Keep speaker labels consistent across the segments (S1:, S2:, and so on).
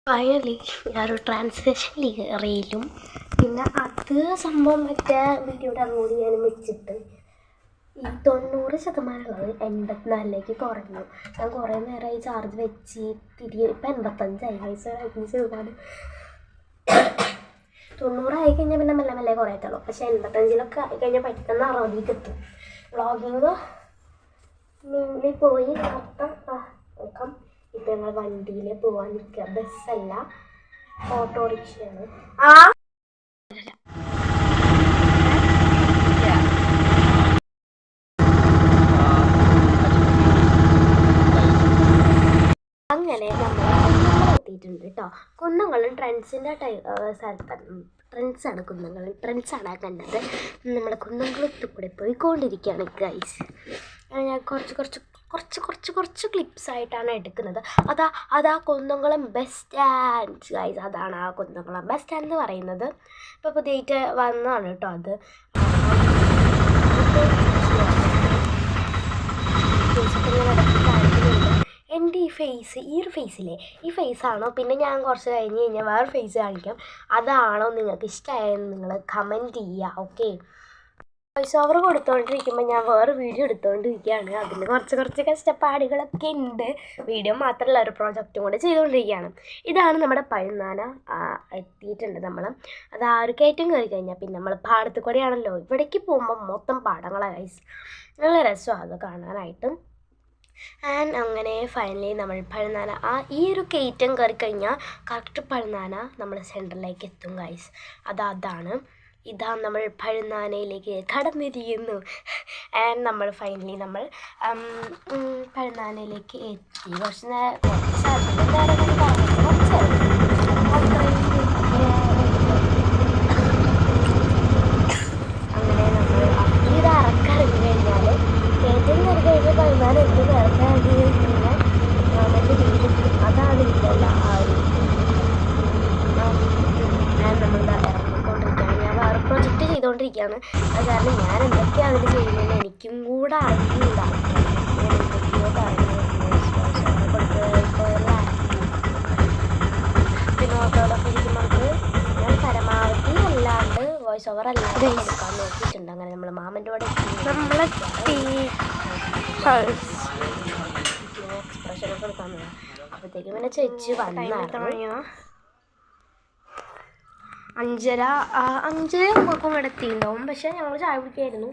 S1: Finally ഞാനൊരു translation റീലും പിന്നെ അത് സംഭവം മറ്റേ വീഡിയോ ഡൗൺലോഡ് ചെയ്യാനും വെച്ചിട്ട് ഈ 90% 84 കുറഞ്ഞു. ഞാൻ കുറേ നേരമായി ചാർജ് വെച്ച് ഇപ്പം 85 പൈസ ഒരുപാട് 90 ആയിക്കഴിഞ്ഞാൽ പിന്നെ മെല്ലെ മെല്ലെ കുറയത്തുള്ളൂ. പക്ഷെ 85 ആയിക്കഴിഞ്ഞാൽ പെട്ടെന്ന് 60 എത്തും. വ്ളോഗിങ് മുന്നിൽ പോയി മൊത്തം നോക്കാം. ഇപ്പം ഞങ്ങൾ വണ്ടിയിൽ പോകാൻ നിൽക്കുക. ബസ്സല്ല, ഓട്ടോറിക്ഷയാണ്. അങ്ങനെ നമ്മൾ എത്തിയിട്ടുണ്ട് കേട്ടോ. കുന്നംകുളം ട്രെൻഡ്സിൻ്റെ ട്രെൻഡ്സാണ്. കുന്നംകുളം ട്രെൻഡ്സാണ് കണ്ടത്. നമ്മൾ കുന്നംകുളത്ത് കൂടെ പോയിക്കൊണ്ടിരിക്കുകയാണ് ഗൈസ്. ഞാൻ കുറച്ച് ക്ലിപ്സ് ആയിട്ടാണ് എടുക്കുന്നത്. അതാ കുന്നംകുളം ബസ് സ്റ്റാൻഡ് ഗൈസ്. അതാണ് ആ കുന്നംകുളം ബസ് സ്റ്റാൻഡ് എന്ന് പറയുന്നത്. ഇപ്പോൾ പുതിയതായിട്ട് വന്നതാണ് കേട്ടോ. അത് എൻ്റെ ഈ ഒരു ഫേസില്ലേ, ഈ ഫേസാണോ പിന്നെ ഞാൻ കുറച്ച് കഴിഞ്ഞ് കഴിഞ്ഞാൽ വേറെ ഫേസ് കാണിക്കാം, അതാണോ നിങ്ങൾക്ക് ഇഷ്ടമായെന്ന് നിങ്ങൾ കമൻറ്റ് ചെയ്യുക. ഓക്കെ, വോയിസ് ഓവർ കൊടുത്തുകൊണ്ടിരിക്കുമ്പോൾ ഞാൻ വേറെ വീഡിയോ എടുത്തുകൊണ്ടിരിക്കുകയാണ്. അതിൽ കുറച്ച് കഷ്ടപ്പാടുകളൊക്കെ ഉണ്ട്. വീഡിയോ മാത്രമല്ല, ഒരു പ്രോജക്റ്റും കൂടെ ചെയ്തുകൊണ്ടിരിക്കുകയാണ്. ഇതാണ് നമ്മുടെ പഴുന്നാന എത്തിയിട്ടുണ്ട്. നമ്മൾ അത് ആ ഒരു കയറ്റം കയറി കഴിഞ്ഞാൽ പിന്നെ നമ്മൾ പാടത്ത് കൂടെയാണല്ലോ. ഇവിടേക്ക് പോകുമ്പോൾ മൊത്തം പാടങ്ങളാണ് ഗൈസ്. നല്ല രസമാണ് അത് കാണാനായിട്ട്. ആൻഡ് അങ്ങനെ ഫൈനലി നമ്മൾ പഴുന്നാന ഈ ഒരു കയറ്റം കയറി കഴിഞ്ഞാൽ കറക്റ്റ് പഴുന്നാന നമ്മൾ സെൻറ്ററിലേക്ക് എത്തും ഗൈസ്. അതാണ് ഇതാ നമ്മൾ പഴുന്നാനയിലേക്ക് കടന്നിരിക്കുന്നു. ആൻഡ് നമ്മൾ ഫൈനലി നമ്മൾ പഴുന്നാനയിലേക്ക് എത്തി. അങ്ങനെ നമ്മൾ ഇത് ഇറക്കറിഞ്ഞു കഴിഞ്ഞാൽ കയറ്റം കയറി കഴിഞ്ഞാൽ പഴുന്നാന എത്തും. ഇറക്കാറിഞ്ഞു കഴിഞ്ഞാൽ നമ്മുടെ വീടെത്തും. അതാണ് ഇതല്ല ആ ഒരു നമ്മളിതാ ഇറങ്ങിക്കൊണ്ടിരിക്കുകയാണ്. ഞാൻ വേറെ പ്രൊജക്റ്റ് ചെയ്തുകൊണ്ടിരിക്കുകയാണ്. അത് കാരണം ഞാൻ എന്തൊക്കെയാണ് അതിൽ ചെയ്യുന്നതെന്ന് എനിക്കും കൂടെ അറിയില്ല. ഞാൻ എന്തൊക്കെയോ പറഞ്ഞു പിന്നെ ഓട്ടോടൊപ്പം ഇരിക്കുമ്പോൾ ഞാൻ പരമാവധി അല്ലാണ്ട് വോയിസ് ഓവർ അല്ലാണ്ട് കൊടുക്കാൻ നോക്കിയിട്ടുണ്ട്. അങ്ങനെ നമ്മൾ മാമൻ്റെ കൂടെ എക്സ്പ്രഷനൊക്കെ എടുക്കാൻ നോക്കാം. അപ്പോഴത്തേക്കും പിന്നെ ചേച്ചി വന്നായിരുന്നു. 5:30 ആകുമ്പോൾ ഇവിടെ എത്തിയിട്ടുണ്ടാവും. പക്ഷേ ഞങ്ങൾ ചായ കുടിക്കായിരുന്നു.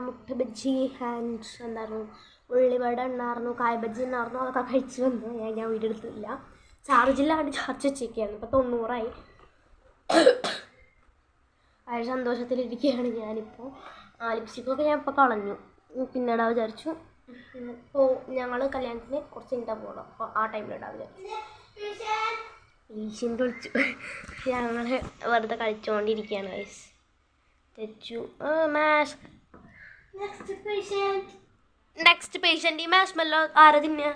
S1: മുട്ട ബജ്ജി ആൻഡ് എന്തായിരുന്നു ഉള്ളിവട ഉണ്ടായിരുന്നു, കായ ബജ്ജി ഉണ്ടായിരുന്നു. അതൊക്കെ കഴിച്ച് വന്നു. ഞാൻ വീഡിയോ എടുത്തില്ല. ചാർജില്ലാണ്ട് ചാർജ് വെച്ചേക്കായിരുന്നു. ഇപ്പോൾ 90 വളരെ സന്തോഷത്തിലിരിക്കുകയാണ് ഞാനിപ്പോൾ. ലിപ്സ്റ്റിക്കൊക്കെ ഞാൻ ഇപ്പോൾ കളഞ്ഞു. പിന്നീട് വിചാരിച്ചു ഞങ്ങൾ കല്യാണത്തിന് കുറച്ച് കഴിഞ്ഞിട്ടാണ് പോകണം. അപ്പോൾ ആ ടൈമിലിടാൻ വിചാരിച്ചു. ഈശ്വരൻ്റെ വിളിച്ചു. ഞങ്ങൾ വെറുതെ കളിച്ചുകൊണ്ടിരിക്കുകയാണ് ഗൈസ്. തെച്ചു നെക്സ്റ്റ് പേഷ്യൻ്റ്. ഈ മാഷ്മല്ലോ ആരാ തിന്നുക?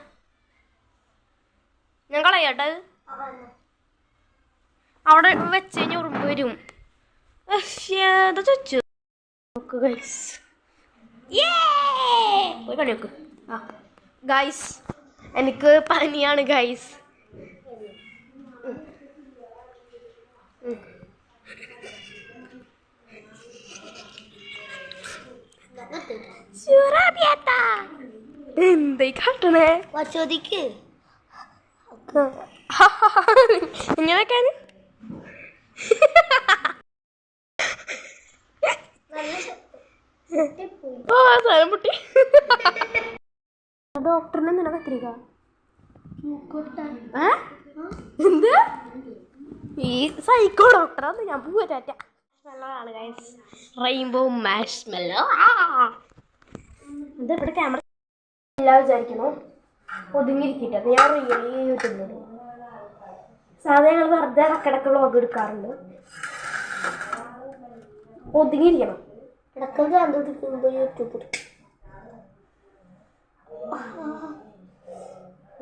S1: ഞാൻ കളയാട്ടെ. അവിടെ വെച്ച് കഴിഞ്ഞാൽ ഉറുമ്പ് വരും. ചോദിച്ചു നോക്ക് ഗൈസ്. പോയി പണി നോക്ക്. ഗൈസ് എനിക്ക് പനിയാണ് ഗൈസ്. എന്തായി കാട്ടണേ? ചോദിക്ക് ഇങ്ങനെയൊക്കെ പൊട്ടി. ഡോക്ടറിനെ എന്തിനാ കത്തിരിക്ക? എന്ത് ഈ സൈക്കോ ഡോക്ടറാന്ന് ഞാൻ പോരാറ്റ. സ്മെല്ലാണ് ഗൈസ്, റെയിൻബോ മാഷ്മെല്ലോ. ഇത് ഇവിടെ ക്യാമറ എല്ലാം വിചാരിക്കുന്നു ഒതുങ്ങിയിരിക്കട്ടെ. ഞാൻ റിയലി യൂട്യൂബിലിടും. സാധാരണ ഞങ്ങൾ വെറുതെ ഇടക്കിടക്ക് വ്ളോഗ് എടുക്കാറുണ്ട്. ഒതുങ്ങിയിരിക്കണം. ഇടക്കൊക്കെ കണ്ടുപിടിക്കുമ്പോൾ യൂട്യൂബ്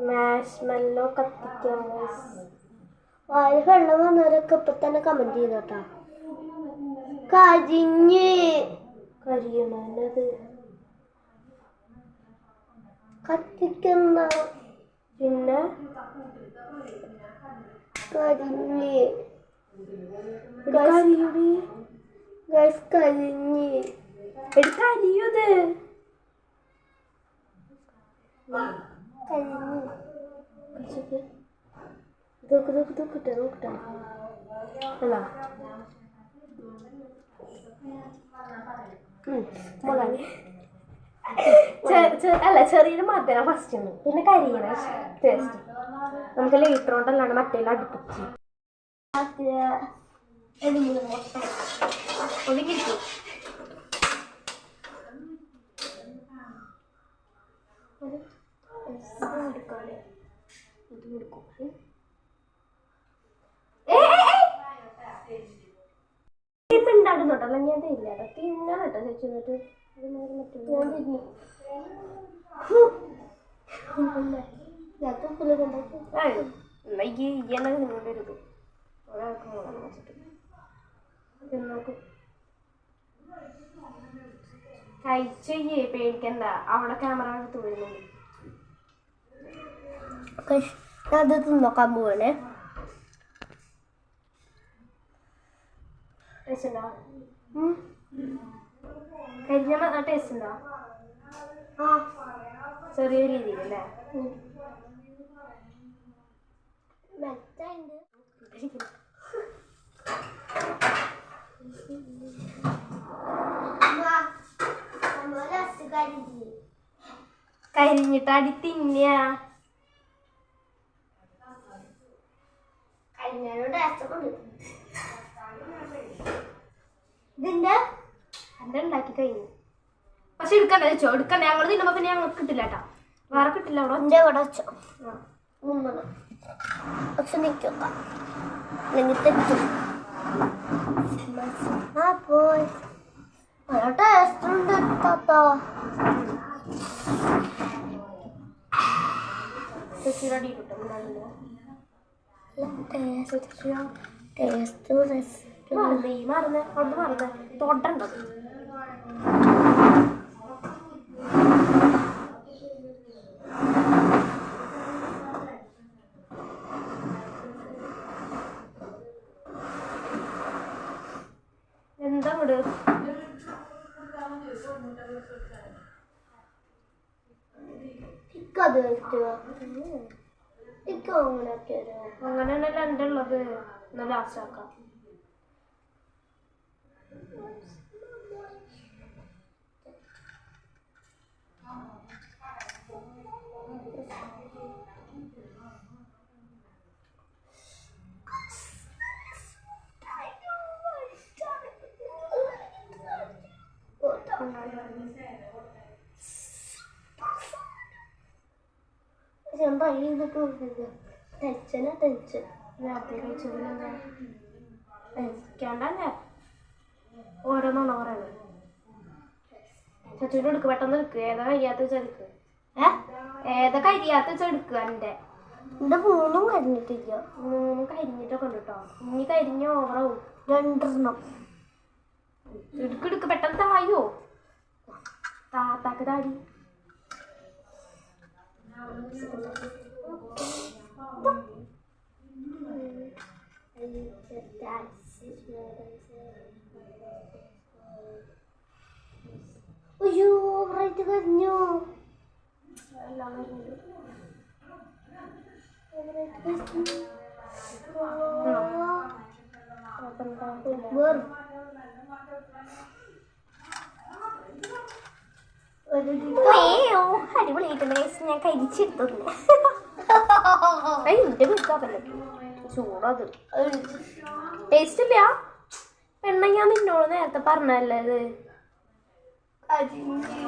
S1: മാഷ്മെല്ലോ കത്തിക്കാൻ. വായ വെള്ളം വന്നവരൊക്കെ ഇപ്പം തന്നെ കമൻറ്റ് ചെയ്തു കേട്ടോ. കരിയണത് കത്തിക്കുന്ന പിന്നെ കരിഞ്ഞ് കരിയത് നോക്കട്ടെ അല്ല അല്ല ചെറിയൊരു മധുരം ഫസ്റ്റ് ആണ് പിന്നെ കരിയണ ടേസ്റ്റ് നമുക്ക് ലൈറ്റർ കൊണ്ടല്ലാണ്ട് മറ്റേ അടുപ്പിച്ച് ഒതുങ്ങിരിക്കും ഉണ്ടാകുന്നുണ്ടല്ലോ ഞാൻ തരില്ല തിന്നാണ് കേട്ടോ ചേച്ചി എന്നിട്ട് ഞാൻ തിന്നു നിന്നോണ്ടരുത് ഒരാൾക്ക് മുളക് വെച്ചിട്ട് തിന്നോക്ക് കഴിച്ചേ പേടിക്കണ്ട അവിടെ ക്യാമറ എടുത്ത് വരുന്നുണ്ട് അത് തിന്നോക്കാൻ പോവാണേ ടേസ്റ്റ് ഉണ്ടോ കരിഞ്ഞ ടേസ്റ്റ് ഉണ്ടോ ചെറിയ രീതിയിലല്ലേ കരിഞ്ഞിട്ട് അടി തിന്ന ഇതിന്റെ എന്റെ ഉണ്ടാക്കി കഴിഞ്ഞു പക്ഷെ എടുക്കണ്ട വെച്ചോ എടുക്കണ്ട ഞങ്ങൾ തിന്നുമ്പോ പിന്നെ ഞങ്ങൾക്ക് കിട്ടില്ല കേട്ടോ വേറെ കിട്ടില്ല അവിടെ എന്റെ ഇവിടെ വെച്ചോ പക്ഷെ നിൽക്കുക അല്ലെങ്കിൽ തെറ്റും ടേസ്റ്റ് ഉണ്ട് റെഡി കിട്ടും മറന്ന് അവിടെ മറന്ന് തൊട്ടണ്ടത് എന്താ ഇവിടെ അങ്ങനെയല്ല എൻ്റെ ഉള്ളത് എന്നാ ലാസ്റ്റ് ആക്കാം ടെൻഷൻ നേരത്തെ കഴിച്ചതിനെന്താ കഴിക്കണ്ടല്ലേ ഓരോന്നോണോ പറയണത് ചച്ചുവിൻ്റെ എടുക്ക് പെട്ടെന്ന് എടുക്കുക ഏതാ കഴിയാത്ത ചെടുക്ക് ഏതാ കരിയാത്ത ചെടുക്കുക എൻ്റെ മൂന്നും കരിഞ്ഞിട്ടില്ല മൂന്നും കരിഞ്ഞിട്ടൊക്കെ ഉണ്ട് കേട്ടോ ഇനി കരിഞ്ഞ ഓവറാവും രണ്ടെണ്ണം എടുക്ക് പെട്ടെന്ന് തായോ താത്താക്ക് താടി അയ്യോ ഓവറായിട്ട് കരിഞ്ഞു എല്ലാം കരിഞ്ഞു അടിപൊളിയായിട്ടുണ്ട് ഞാൻ കരിച്ചെടുത്തില്ല എന്റെ മിസ്സാക്കല്ലേ ചൂടത് ടേസ്റ്റ് ഇല്ല എണ്ണ ഞാൻ നിന്നോട് നേരത്തെ പറഞ്ഞല്ലേ ഇത്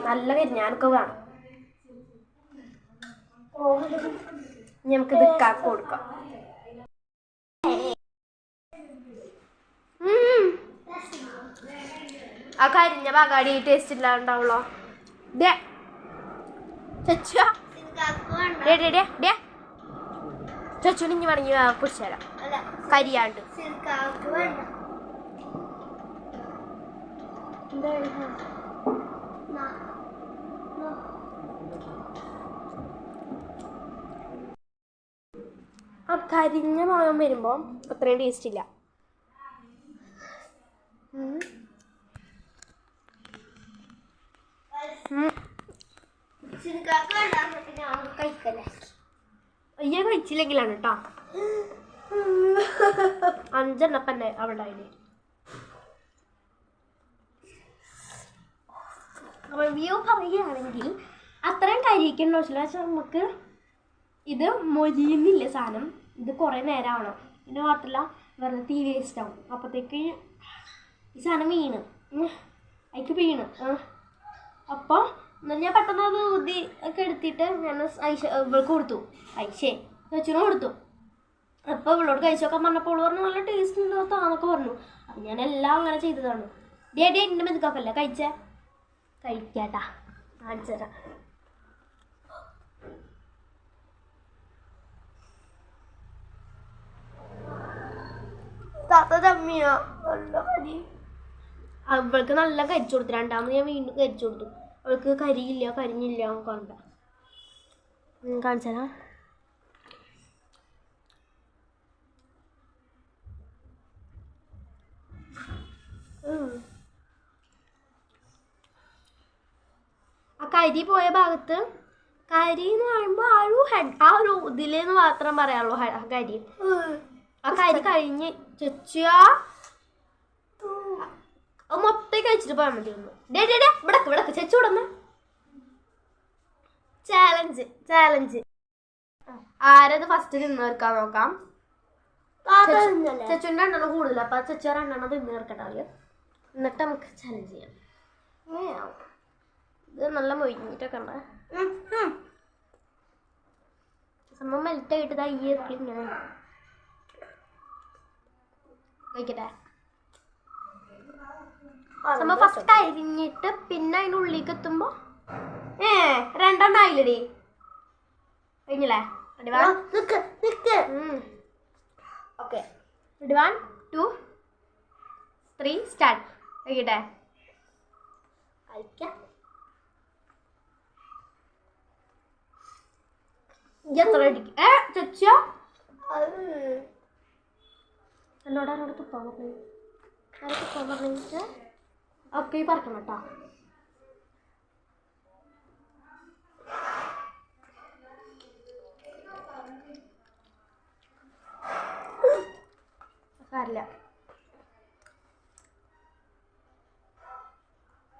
S1: നല്ല കരിഞ്ഞാനൊക്കെ വേണം നമുക്കിത് കാക്ക കൊടുക്കാം ആ കരിഞ്ഞ പകാടി ടേസ്റ്റ് ഇല്ലാണ്ടാവുള്ളോ ചച്ചുന് ഇനി വേണമെങ്കിൽ കുടിച്ചു തരാം കരിയാണ്ട് എന്താ ആ കരിഞ്ഞ മണം വരുമ്പോൾ അത്രയും ടേസ്റ്റ് ഇല്ല. അയ്യ കഴിച്ചില്ലെങ്കിലാണ് കേട്ടോ. 5 എണ്ണപ്പന്നെ അവിടെ റിവ്യൂ പറയുകയാണെങ്കിൽ അത്രയും കരിയിക്കണ്ട ആവശ്യമില്ല. പക്ഷെ നമുക്ക് ഇത് മൊരിയുന്നില്ല സാധനം. ഇത് കുറേ നേരമാവണം. പിന്നെ മാത്രമല്ല വെറുതെ തീ വേസ്റ്റ് ആവും. അപ്പോഴത്തേക്ക് ഈ സാധനം വീണ് അതിക്ക് വീണ് അപ്പോൾ ഞാൻ പെട്ടെന്ന് അത് ഊതി ഒക്കെ എടുത്തിട്ട് ഞാൻ ഇവൾക്ക് കൊടുത്തു. ചേച്ചിനും കൊടുത്തു. അപ്പോൾ ഇവളോട് കഴിച്ചു നോക്കാൻ പറഞ്ഞപ്പോൾ പറഞ്ഞു നല്ല ടേസ്റ്റ് ഉണ്ടാത്താന്നൊക്കെ പറഞ്ഞു. അപ്പം ഞാൻ എല്ലാം അങ്ങനെ ചെയ്തതാണ്. എൻ്റെ മെതുക്കാക്കല്ല കഴിക്കാട്ടാ കാണിച്ചു തരാം. അവൾക്ക് നല്ല കരിച്ചു കൊടുത്തു. രണ്ടാമത് ഞാൻ വീണ്ടും കരിച്ചു കൊടുത്തു. അവൾക്ക് കരിഞ്ഞില്ല കണ്ട കാണിച്ചാ. ആ കരി പോയ ഭാഗത്ത് കരി എന്ന് പറയുമ്പോൾ ആ ഒരു ഇതിലെന്ന് മാത്രം പറയാനുള്ളൂ. കരി ആ കരി കഴിഞ്ഞ് ചെച്ചാ മൊത്തം കഴിച്ചിട്ട് പോയാൽ മതി. ഒന്ന് ഇവിടെ ചെച്ചു വിടന്ന ചാലഞ്ച് ആരത് ഫസ്റ്റ് തിന്നേർക്കാൻ നോക്കാം. ചെച്ചുവിൻ്റെ എണ്ണം കൂടുതൽ. അപ്പൊ ചെച്ചു 2 എണ്ണം തിന്നേർക്കട്ടെ. എന്നിട്ട് നമുക്ക് ചാലഞ്ച് ചെയ്യാം. ഇത് നല്ല മൊഴിഞ്ഞിട്ടൊക്കെ ഉണ്ട്. സംഭവം മെൽറ്റായിട്ട് ഇങ്ങനെ കഴിക്കട്ടെ. സംഭവം ഫസ്റ്റ് കരിഞ്ഞിട്ട് പിന്നെ അതിൻ്റെ ഉള്ളിലേക്ക് എത്തുമ്പോ 2 എണ്ണം ആയില്ലടി. കഴിഞ്ഞില്ലേ? Okay, 1 2 3 start. കഴിക്കട്ടെ. എത്ര അടിക്കും ചച്ച എന്നോട് തുപ്പാൻ പറഞ്ഞിട്ട് ഒക്കെ പറക്കണം കേട്ടോ. സാരില്ല,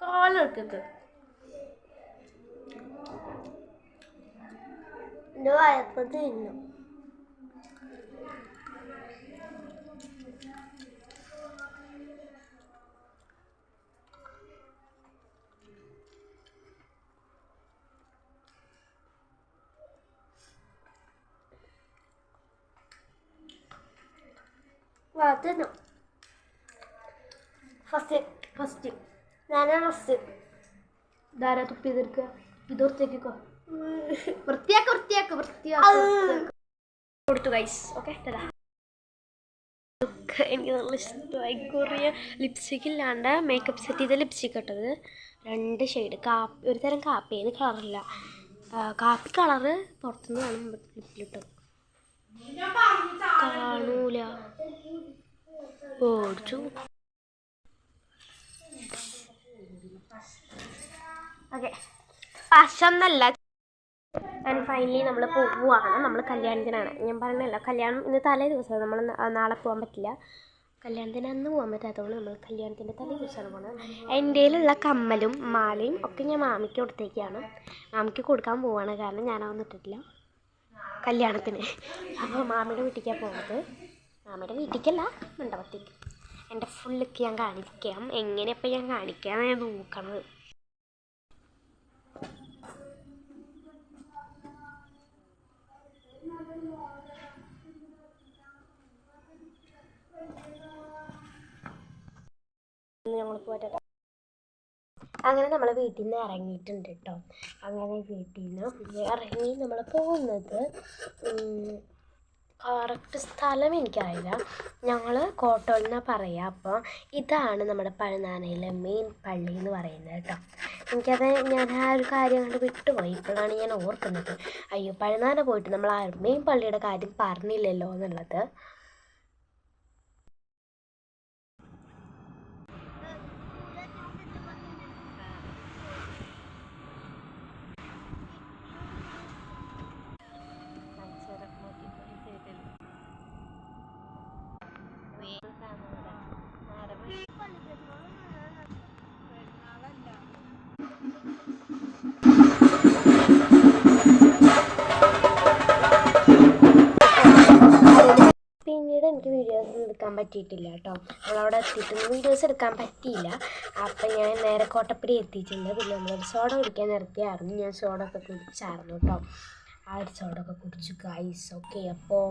S1: കാലെടുക്കത്ത് എൻ്റെ വയപ്പം തിന്നു. തിന്നു ഫസ്റ്റ് ഞാനാണ് ഫസ്റ്റ്. ധാരാ തുപ്പി തീർക്കുക. ഇത് വൃത്തിയാക്കിക്കോ. വൃത്തിയാക്ക് കൊടുത്തു ഗൈസ്. ഓക്കെ, എനിക്ക് നല്ല ഇഷ്ടമായി. കുറേ ലിപ്സ്റ്റിക് ഇല്ലാണ്ട് മേക്കപ്പ് സെറ്റ് ചെയ്ത ലിപ്സ്റ്റിക് ഇട്ടത് 2 ഷെയ്ഡ്. ഒരു തരം കാപ്പി. ഏത് കളറില്ല, കാപ്പി കളറ് പുറത്തുനിന്ന് കാണും. ലിപ്പിലിട്ടത് കാണൂല. ഓടിച്ചു. ഓക്കെ, പശന്നല്ല. ആൻഡ് ഫൈനലി നമ്മൾ പോവുകയാണ്. നമ്മൾ കല്യാണത്തിനാണ്. ഞാൻ പറഞ്ഞല്ല, കല്യാണം ഇന്ന് തലേ ദിവസമാണ്. നമ്മൾ നാളെ പോകാൻ പറ്റില്ല. കല്യാണത്തിന് അന്ന് പോകാൻ പറ്റാത്തതുകൊണ്ട് നമ്മൾ കല്യാണത്തിൻ്റെ തലേ ദിവസമാണ് പോകുന്നത്. എൻ്റെ കയ്യിലുള്ള കമ്മലും മാലയും ഒക്കെ ഞാൻ മാമിക്ക് കൊടുത്തേക്കാണ്. മാമിക്ക് കൊടുക്കാൻ പോവുകയാണ്. കാരണം ഞാനതൊന്നും ഇട്ടിട്ടില്ല കല്യാണത്തിന്. അപ്പോൾ മാമിയുടെ വീട്ടിലേക്കാണ് പോകുന്നത്. മാമിയുടെ വീട്ടിലേക്കല്ല, മണ്ഡപത്തേക്ക്. എൻ്റെ ഫുള്ളൊക്കെ ഞാൻ കാണിക്കാം. എങ്ങനെയപ്പോൾ ഞാൻ കാണിക്കാമെന്ന് ഞാൻ നോക്കണത്. ഞങ്ങൾ പോയിട്ട് അങ്ങനെ നമ്മൾ വീട്ടിൽ നിന്ന് ഇറങ്ങിയിട്ടുണ്ട് കേട്ടോ. അങ്ങനെ വീട്ടിൽ നിന്ന് ഇറങ്ങി നമ്മൾ പോകുന്നത് കറക്റ്റ് സ്ഥലം എനിക്കറിയില്ല. ഞങ്ങൾ കോട്ടോൾ എന്നാണ് പറയുക. അപ്പോൾ ഇതാണ് നമ്മുടെ പഴുനാനയിലെ മെയിൻ പള്ളി എന്ന് പറയുന്നത് കേട്ടോ. എനിക്കത് ഞാൻ ആ ഒരു കാര്യം കണ്ട് വിട്ടുപോയി. ഇപ്പോഴാണ് ഞാൻ ഓർക്കുന്നത്, അയ്യോ പഴുന്നാന പോയിട്ട് നമ്മൾ മെയിൻ പള്ളിയുടെ കാര്യം പറഞ്ഞില്ലല്ലോ എന്നുള്ളത്. പിന്നീട് എനിക്ക് വീഡിയോസ് എടുക്കാൻ പറ്റിയിട്ടില്ല കേട്ടോ. നമ്മളവിടെ എത്തിയിട്ടൊന്നും വീഡിയോസ് എടുക്കാൻ പറ്റിയില്ല. അപ്പം ഞാൻ നേരെ കോട്ടപ്പടി എത്തിയിട്ടുണ്ട്. പിന്നെ നമ്മളൊരു സോഡ കുടിക്കാൻ നിർത്തിയായിരുന്നു. ഞാൻ സോഡ ഒക്കെ കുടിച്ചായിരുന്നു കേട്ടോ. ആ ഒരു സോഡ ഒക്കെ കുടിച്ചു ഗൈസ്. ഓക്കെ, അപ്പോൾ